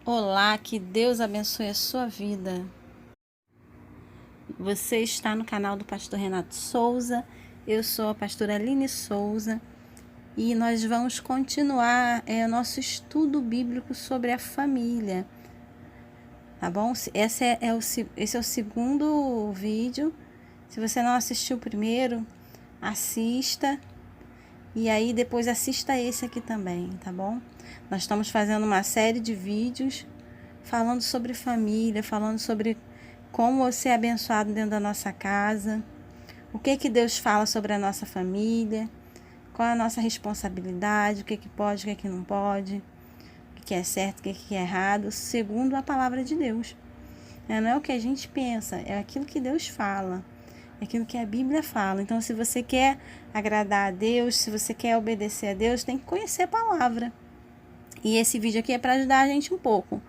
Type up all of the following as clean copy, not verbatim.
Olá, que Deus abençoe a sua vida. Você está no canal do pastor Renato Souza. Eu sou a pastora Aline Souza e nós vamos continuar nosso estudo bíblico sobre a família. Tá bom? Esse é o segundo vídeo. Se você não assistiu o primeiro, assista. E aí depois assista esse aqui também, tá bom? Nós estamos fazendo uma série de vídeos falando sobre família, falando sobre como você é abençoado dentro da nossa casa, o que Deus fala sobre a nossa família, qual é a nossa responsabilidade, o que pode, o que não pode, o que é certo, o que é errado, segundo a palavra de Deus. Não é o que a gente pensa, é aquilo que Deus fala. É aquilo que a Bíblia fala. Então, se você quer agradar a Deus, se você quer obedecer a Deus, tem que conhecer a palavra. E esse vídeo aqui é para ajudar a gente um pouco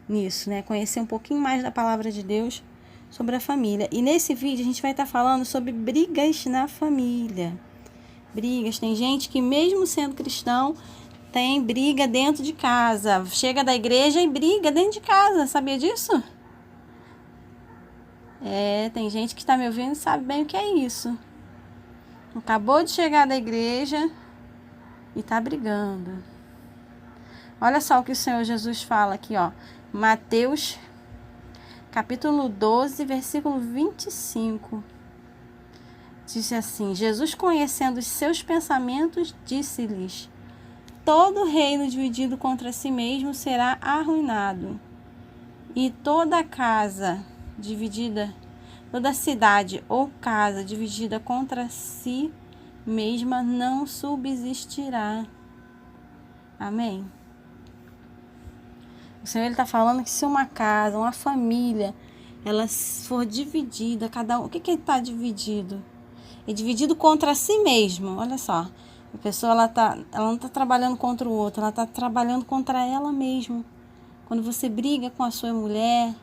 nisso, né? Conhecer um pouquinho mais da palavra de Deus sobre a família. E nesse vídeo a gente vai estar falando sobre brigas na família. Brigas. Tem gente que mesmo sendo cristão, tem briga dentro de casa. Chega da igreja e briga dentro de casa. Sabia disso? Tem gente que está me ouvindo e sabe bem o que é isso. Acabou de chegar da igreja e está brigando. Olha só o que o Senhor Jesus fala aqui, ó. Mateus, capítulo 12, versículo 25. Diz assim: Jesus, conhecendo os seus pensamentos, disse-lhes: todo reino dividido contra si mesmo será arruinado, e toda cidade ou casa dividida contra si mesma não subsistirá. Amém? O Senhor está falando que se uma casa, uma família, ela for dividida, cada um, o que ele está dividido? É dividido contra si mesmo. Olha só, a pessoa ela não está trabalhando contra o outro, ela está trabalhando contra ela mesma. Quando você briga com a sua mulher,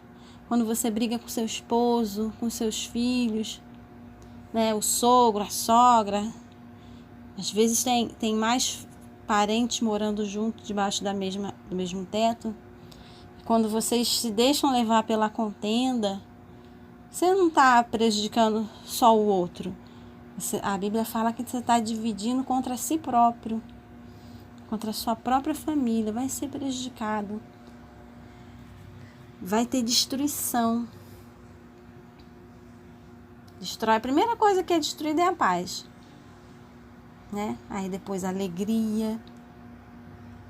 quando você briga com seu esposo, com seus filhos, né, o sogro, a sogra, às vezes tem mais parentes morando junto debaixo do mesmo teto. Quando vocês se deixam levar pela contenda, você não está prejudicando só o outro. A Bíblia fala que você está dividindo contra si próprio, contra a sua própria família. Vai ser prejudicado. Vai ter destruição. A primeira coisa que é destruída é a paz, né? Aí depois a alegria.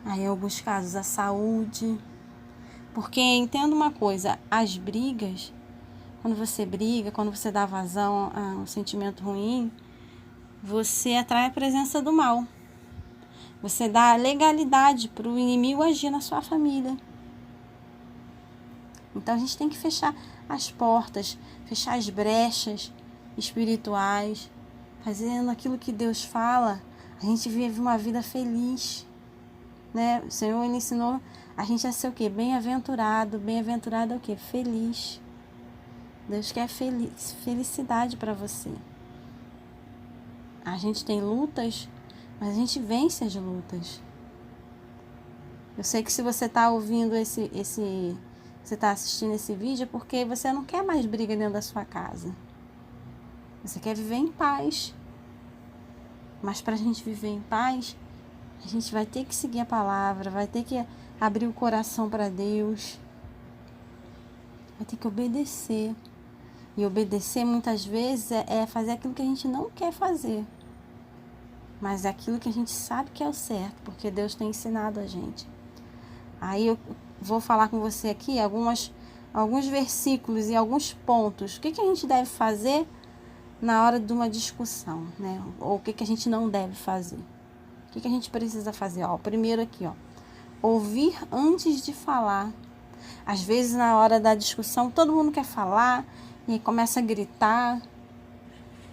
Aí em alguns casos a saúde. Porque entenda uma coisa, as brigas, quando você briga, quando você dá vazão a um sentimento ruim, você atrai a presença do mal. Você dá legalidade para o inimigo agir na sua família. Então a gente tem que fechar as portas, fechar as brechas espirituais, fazendo aquilo que Deus fala. A gente vive uma vida feliz, né? O Senhor ele ensinou a gente a ser o quê? Bem-aventurado. Bem-aventurado é o quê? Feliz. Deus quer felicidade para você. A gente tem lutas, mas a gente vence as lutas. Eu sei que se você está ouvindo você está assistindo esse vídeo é porque você não quer mais briga dentro da sua casa. Você quer viver em paz. Mas para a gente viver em paz, a gente vai ter que seguir a palavra, vai ter que abrir o coração para Deus, vai ter que obedecer. E obedecer muitas vezes é fazer aquilo que a gente não quer fazer, mas é aquilo que a gente sabe que é o certo, porque Deus tem ensinado a gente. Aí eu vou falar com você aqui alguns versículos e alguns pontos. O que a gente deve fazer na hora de uma discussão, né? Ou o que a gente não deve fazer. O que a gente precisa fazer? Ó, primeiro aqui, ó, ouvir antes de falar. Às vezes, na hora da discussão, todo mundo quer falar e começa a gritar.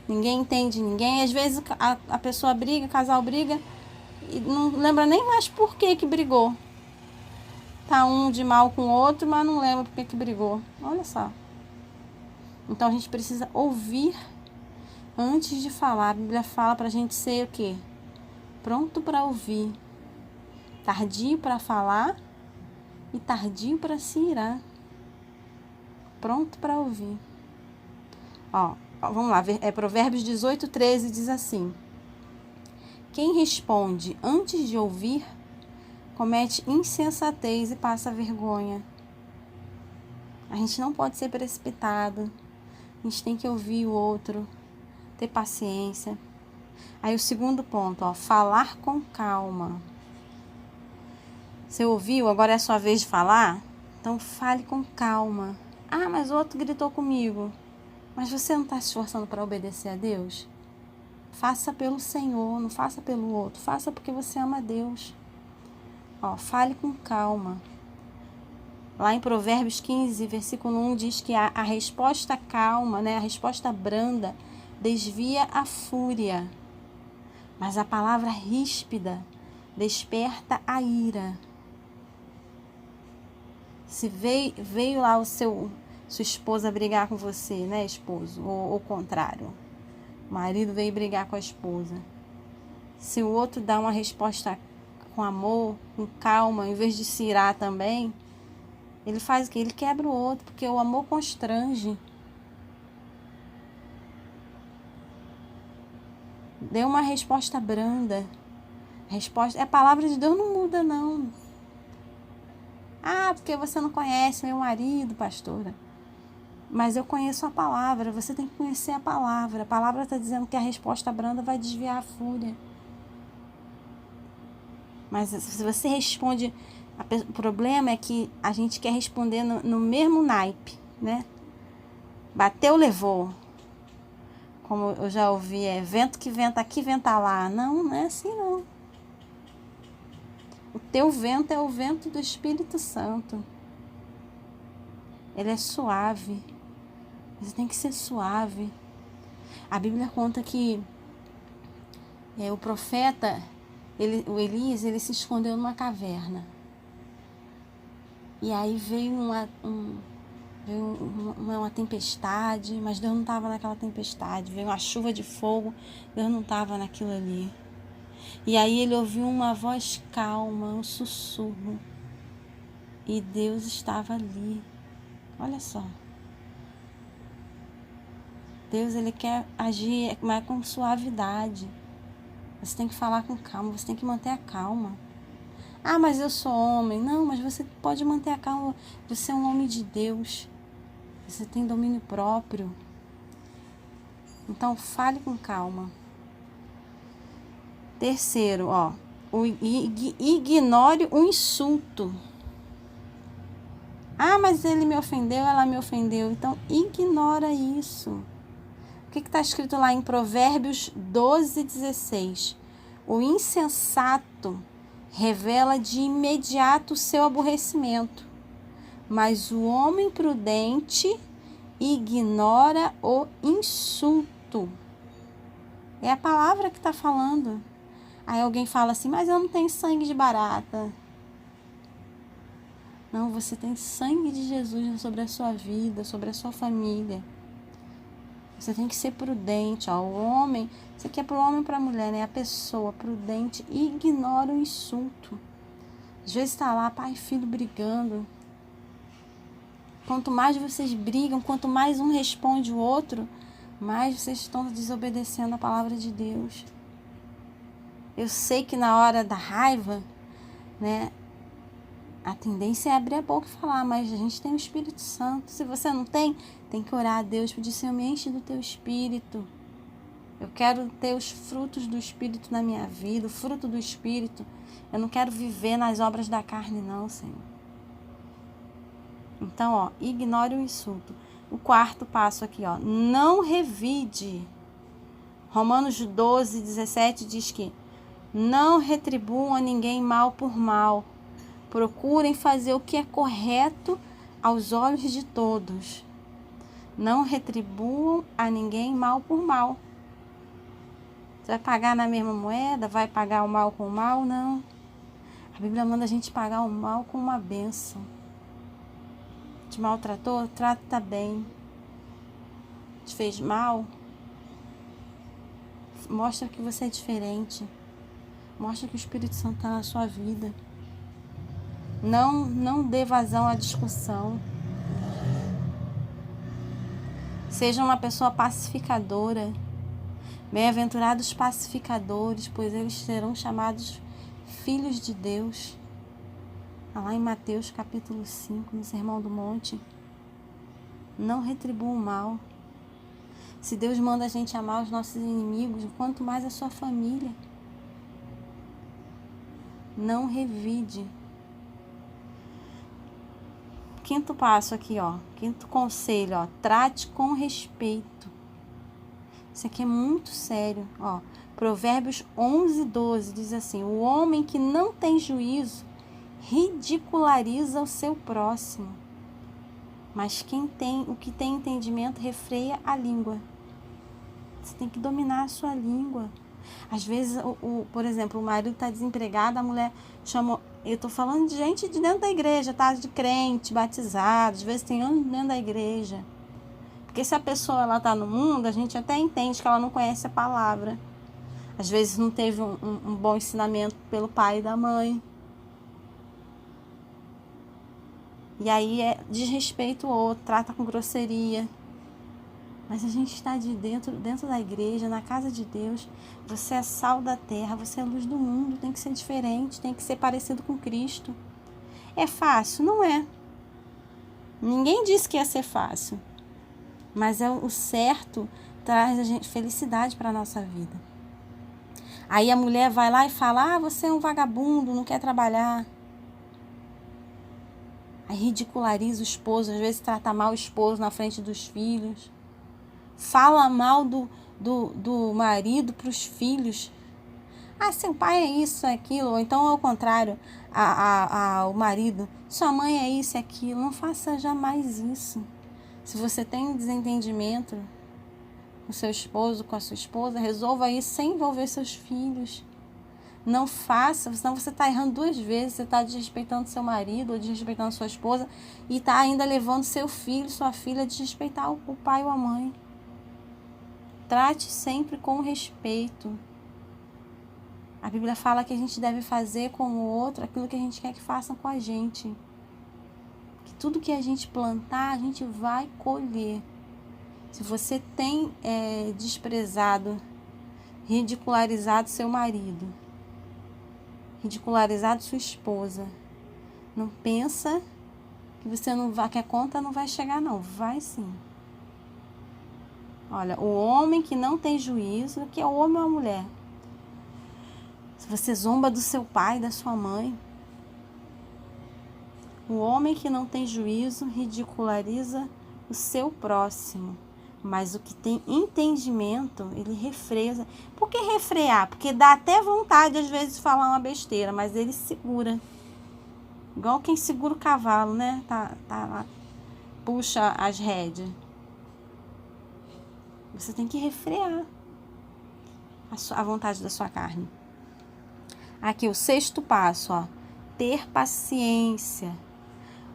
Ninguém entende ninguém. Às vezes, a pessoa briga, o casal briga e não lembra nem mais por que brigou. Tá um de mal com o outro, mas não lembra por que brigou. Olha só. Então, a gente precisa ouvir antes de falar. A Bíblia fala pra gente ser o quê? Pronto para ouvir, tardio para falar e tardio para se irar, pronto para ouvir. Vamos lá, Provérbios 18:13 diz assim: quem responde antes de ouvir, comete insensatez e passa vergonha. A gente não pode ser precipitado, a gente tem que ouvir o outro, ter paciência. Aí o segundo ponto, falar com calma. Você ouviu, agora é a sua vez de falar? Então fale com calma. Ah, mas o outro gritou comigo. Mas você não está se esforçando para obedecer a Deus? Faça pelo Senhor, não faça pelo outro. Faça porque você ama a Deus. Fale com calma. Lá em Provérbios 15, versículo 1, diz que a resposta calma, né, a resposta branda, desvia a fúria. Mas a palavra ríspida desperta a ira. Se veio lá sua esposa brigar com você, né, esposo? Ou o contrário. O marido veio brigar com a esposa. Se o outro dá uma resposta com amor, com calma, em vez de se irar também, ele faz o quê? Ele quebra o outro, porque o amor constrange. Dê uma resposta branda. A palavra de Deus não muda, não. Ah, porque você não conhece meu marido, pastora. Mas eu conheço a palavra, você tem que conhecer a palavra. A palavra está dizendo que a resposta branda vai desviar a fúria. Mas se você responde... O problema é que a gente quer responder no mesmo naipe, né? Bateu, levou. Como eu já ouvi, vento que venta aqui, venta lá. Não é assim, não. O teu vento é o vento do Espírito Santo. Ele é suave. Você tem que ser suave. A Bíblia conta que o profeta, o Elias, ele se escondeu numa caverna. E aí veio uma tempestade, mas Deus não estava naquela tempestade. Veio uma chuva de fogo, Deus não estava naquilo ali. E aí ele ouviu uma voz calma, um sussurro. E Deus estava ali. Olha só. Deus, ele quer agir mas com suavidade. Você tem que falar com calma, você tem que manter a calma. Ah, mas eu sou homem. Não, mas você pode manter a calma. Você é um homem de Deus. Você tem domínio próprio. Então, fale com calma. Terceiro, ignore o insulto. Ah, mas ele me ofendeu, ela me ofendeu. Então, ignora isso. O que está escrito lá em Provérbios 12:16? O insensato revela de imediato o seu aborrecimento, mas o homem prudente ignora o insulto. É a palavra que está falando. Aí alguém fala assim, mas eu não tenho sangue de barata. Não, você tem sangue de Jesus sobre a sua vida, sobre a sua família. Você tem que ser prudente. O homem, isso aqui é para o homem e para a mulher, né? A pessoa prudente ignora o insulto. Às vezes está lá pai e filho brigando. Quanto mais vocês brigam, quanto mais um responde o outro, mais vocês estão desobedecendo a palavra de Deus. Eu sei que na hora da raiva, né, a tendência é abrir a boca e falar, mas a gente tem o Espírito Santo. Se você não tem que orar a Deus, pedir, Senhor, me enche do teu Espírito. Eu quero ter os frutos do Espírito na minha vida, o fruto do Espírito. Eu não quero viver nas obras da carne, não, Senhor. Então, ignore o insulto. O quarto passo aqui, não revide. Romanos 12:17 diz que não retribuam a ninguém mal por mal. Procurem fazer o que é correto aos olhos de todos. Não retribuam a ninguém mal por mal. Você vai pagar na mesma moeda? Vai pagar o mal com o mal? Não. A Bíblia manda a gente pagar o mal com uma bênção. Te maltratou? Trata bem. Te fez mal? Mostra que você é diferente. Mostra que o Espírito Santo está na sua vida. Não dê vazão à discussão. Seja uma pessoa pacificadora. Bem-aventurados pacificadores, pois eles serão chamados filhos de Deus. Lá em Mateus capítulo 5, no Sermão do Monte. Não retribua o mal. Se Deus manda a gente amar os nossos inimigos, quanto mais a sua família. Não revide. Quinto passo aqui, quinto conselho, trate com respeito. Isso aqui é muito sério, Provérbios 11:12 diz assim: o homem que não tem juízo ridiculariza o seu próximo, mas o que tem entendimento refreia a língua. Você tem que dominar a sua língua. Às vezes, por exemplo, o marido está desempregado, a mulher chama... Eu estou falando de gente de dentro da igreja, tá? De crente, batizado, às vezes tem anos dentro da igreja. Porque se a pessoa está no mundo, a gente até entende que ela não conhece a palavra. Às vezes não teve um bom ensinamento pelo pai e da mãe. E aí desrespeita o outro, trata com grosseria. Mas a gente está dentro da igreja, na casa de Deus. Você é sal da terra, você é luz do mundo. Tem que ser diferente, tem que ser parecido com Cristo. É fácil? Não é. Ninguém disse que ia ser fácil. Mas o certo traz a gente felicidade para a nossa vida. Aí a mulher vai lá e fala: você é um vagabundo, não quer trabalhar. Aí ridiculariza o esposo, às vezes trata mal o esposo na frente dos filhos. Fala mal do marido para os filhos. Seu pai é isso, é aquilo. Ou então, ao contrário, o marido. Sua mãe é isso, é aquilo. Não faça jamais isso. Se você tem um desentendimento com seu esposo, com a sua esposa, resolva isso sem envolver seus filhos. Não faça, senão você está errando duas vezes. Você está desrespeitando seu marido ou desrespeitando sua esposa e está ainda levando seu filho, sua filha a desrespeitar o pai ou a mãe. Trate sempre com respeito. A Bíblia fala que a gente deve fazer com o outro aquilo que a gente quer que façam com a gente. Que tudo que a gente plantar, a gente vai colher. Se você tem desprezado, ridicularizado seu marido, ridicularizado sua esposa, não pensa que você não vai, que a conta não vai chegar, não. Vai sim. Olha, o homem que não tem juízo, que é o homem ou a mulher. Se você zomba do seu pai, da sua mãe, o homem que não tem juízo ridiculariza o seu próximo. Mas o que tem entendimento, ele refreia. Por que refrear? Porque dá até vontade, às vezes, de falar uma besteira, mas ele segura. Igual quem segura o cavalo, né? Tá lá, puxa as rédeas. Você tem que refrear a vontade da sua carne. Aqui, o sexto passo, ter paciência.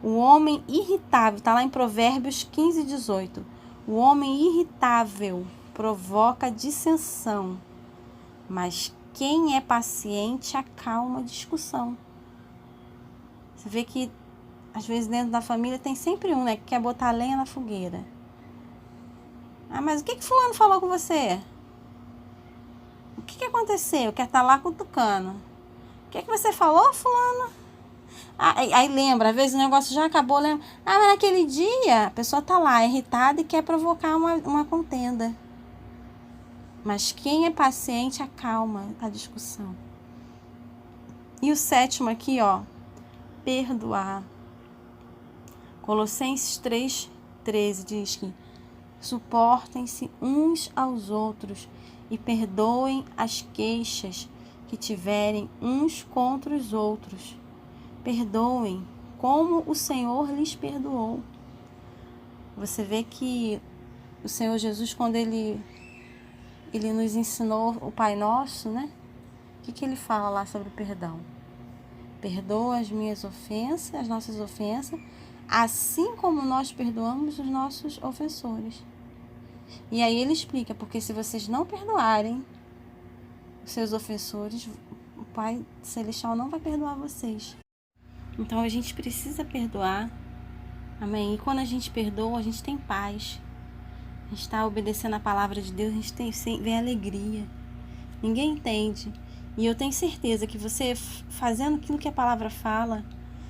O homem irritável, está lá em Provérbios 15:18. O homem irritável provoca dissensão, mas quem é paciente acalma a discussão. Você vê que, às vezes, dentro da família tem sempre um, né, que quer botar lenha na fogueira. Mas o que fulano falou com você? O que aconteceu? Quer estar lá cutucando. O que você falou, fulano? Aí lembra, às vezes o negócio já acabou, lembra? Mas naquele dia a pessoa tá lá irritada e quer provocar uma contenda. Mas quem é paciente acalma a discussão. E o sétimo aqui, perdoar. Colossenses 3:13 diz que suportem-se uns aos outros e perdoem as queixas que tiverem uns contra os outros. Perdoem como o Senhor lhes perdoou. Você vê que o Senhor Jesus, quando ele nos ensinou o Pai Nosso, né? O que ele fala lá sobre o perdão? Perdoa as minhas ofensas, as nossas ofensas, assim como nós perdoamos os nossos ofensores. E aí ele explica, porque se vocês não perdoarem os seus ofensores, o Pai Celestial não vai perdoar vocês. Então a gente precisa perdoar. Amém? E quando a gente perdoa, a gente tem paz. A gente está obedecendo a palavra de Deus, a gente vem alegria. Ninguém entende. E eu tenho certeza que você fazendo aquilo que a palavra fala,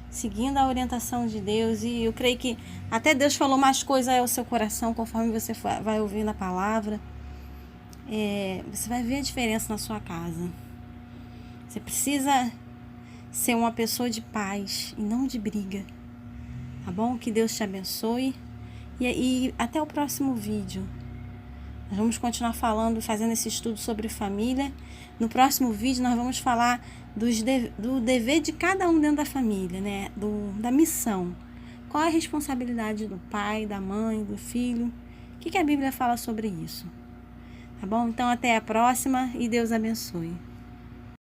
seguindo a orientação de Deus, e eu creio que até Deus falou mais coisa ao seu coração conforme você vai ouvindo a palavra, você vai ver a diferença na sua casa. Você precisa ser uma pessoa de paz e não de briga, tá bom? Que Deus te abençoe e até o próximo vídeo. Nós vamos continuar fazendo esse estudo sobre família. No próximo vídeo nós vamos falar do dever de cada um dentro da família, né? Da missão. Qual é a responsabilidade do pai, da mãe, do filho? O que a Bíblia fala sobre isso? Tá bom? Então até a próxima e Deus abençoe.